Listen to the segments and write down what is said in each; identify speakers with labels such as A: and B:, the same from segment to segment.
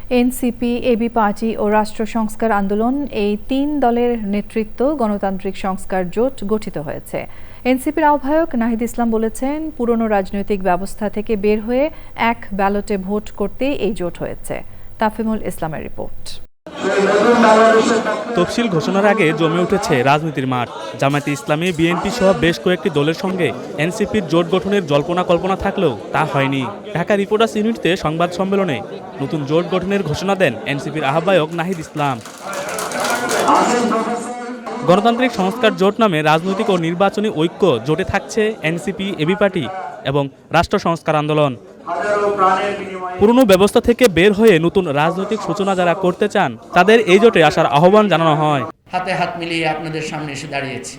A: NCP, AB party ও রাষ্ট্র সংস্কার আন্দোলন এই তিন দলের নেতৃত্ব গণতান্ত্রিক সংস্কার জোট গঠিত হয়েছে। এনসিপির আহ্বায়ক নাহিদ ইসলাম বলেছেন, পুরনো রাজনৈতিক ব্যবস্থা থেকে বের হয়ে এক ব্যালটে ভোট করতে এই জোট হয়েছে। তাফিমুল ইসলামের রিপোর্ট।
B: তফসিল ঘোষণার আগে জমে উঠেছে রাজনীতির মাঠ। জামায়াতে ইসলামী, বিএনপি সহ বেশ কয়েকটি দলের সঙ্গে এনসিপির জোট গঠনের জল্পনা কল্পনা থাকলেও তা হয়নি। ঢাকা রিপোর্টার্স ইউনিটিতে সংবাদ সম্মেলনে নতুন জোট গঠনের ঘোষণা দেন এনসিপির আহ্বায়ক নাহিদ ইসলাম। গণতান্ত্রিক সংস্কার জোট নামে রাজনৈতিক ও নির্বাচনী ঐক্য জোটে থাকছে এনসিপি, এবি পার্টি এবং রাষ্ট্র সংস্কার আন্দোলন। পুরনো ব্যবস্থা থেকে বের হয়ে নতুন রাজনৈতিক সূচনা যারা করতে চান তাদের এই জোটে আসার আহ্বান জানানো হয়।
C: হাতে হাত মিলিয়ে আপনাদের সামনে এসে দাঁড়িয়েছি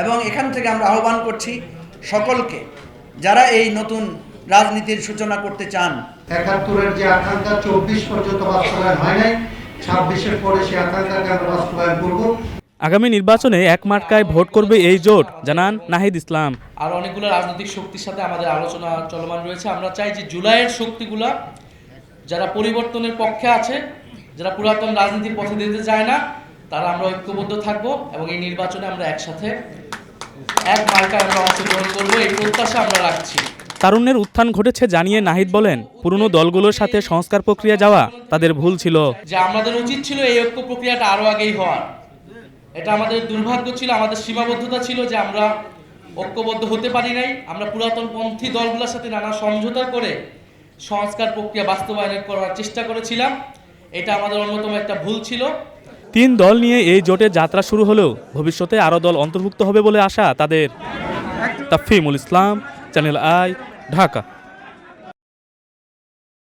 C: এবং এখান থেকে আমরা আহ্বান করছি সকলকে, যারা এই নতুন রাজনীতির সূচনা করতে চান।
D: ৭১-এর যে আকাঙ্ক্ষা ২৪ পর্যন্ত বাস্তবায়ন হয় নাই, ২৬-এর পরে সে আকাঙ্ক্ষাকে আমরা বাস্তবায়ন করব।
B: আগামী নির্বাচনে এক মার্কায় ভোট করবে এই জোট, জানান নাহিদ ইসলাম।
E: আর অনেকগুলো রাজনৈতিক শক্তির সাথে আমাদের আলোচনা চলমান রয়েছে। আমরা চাই যে জুলাইয়ের শক্তিগুলা যারা পরিবর্তনের পক্ষে আছে, যারা পুরাতন রাজনীতির পথে দিতে চায় না, তারা আমরা ঐক্যবদ্ধ থাকব এবং এই নির্বাচনে আমরা একসাথে এক মার্কায় আমরা অংশগ্রহণ করব, এই প্রত্যাশা আমরা রাখছি।
B: তারুণ্যের উত্থান ঘটেছে জানিয়ে নাহিদ বলেন, পুরনো দলগুলোর সাথে সংস্কার প্রক্রিয়া যাওয়া তাদের ভুল ছিল।
E: যে আমাদের উচিত ছিল এই ঐক্য প্রক্রিয়াটা আরো আগেই হওয়ার। এটা আমাদের দুর্ভাগ্য ছিল, আমাদের সীমাবদ্ধতা ছিল যে আমরা ঐক্যবদ্ধ হতে পারি নাই। আমরা পুরাতন পন্থী দলগুলোর সাথে নানা সমঝোতা করে সংস্কার প্রক্রিয়া বাস্তবায়ন করার চেষ্টা করেছিলাম। এটা আমাদের অন্যতম একটা ভুল ছিল।
B: তিন দল নিয়ে এই জোটের যাত্রা শুরু হলেও ভবিষ্যতে আরও দল অন্তর্ভুক্ত হবে বলে আশা তাদের। তাফিমুল ইসলাম, চ্যানেল আই, ঢাকা।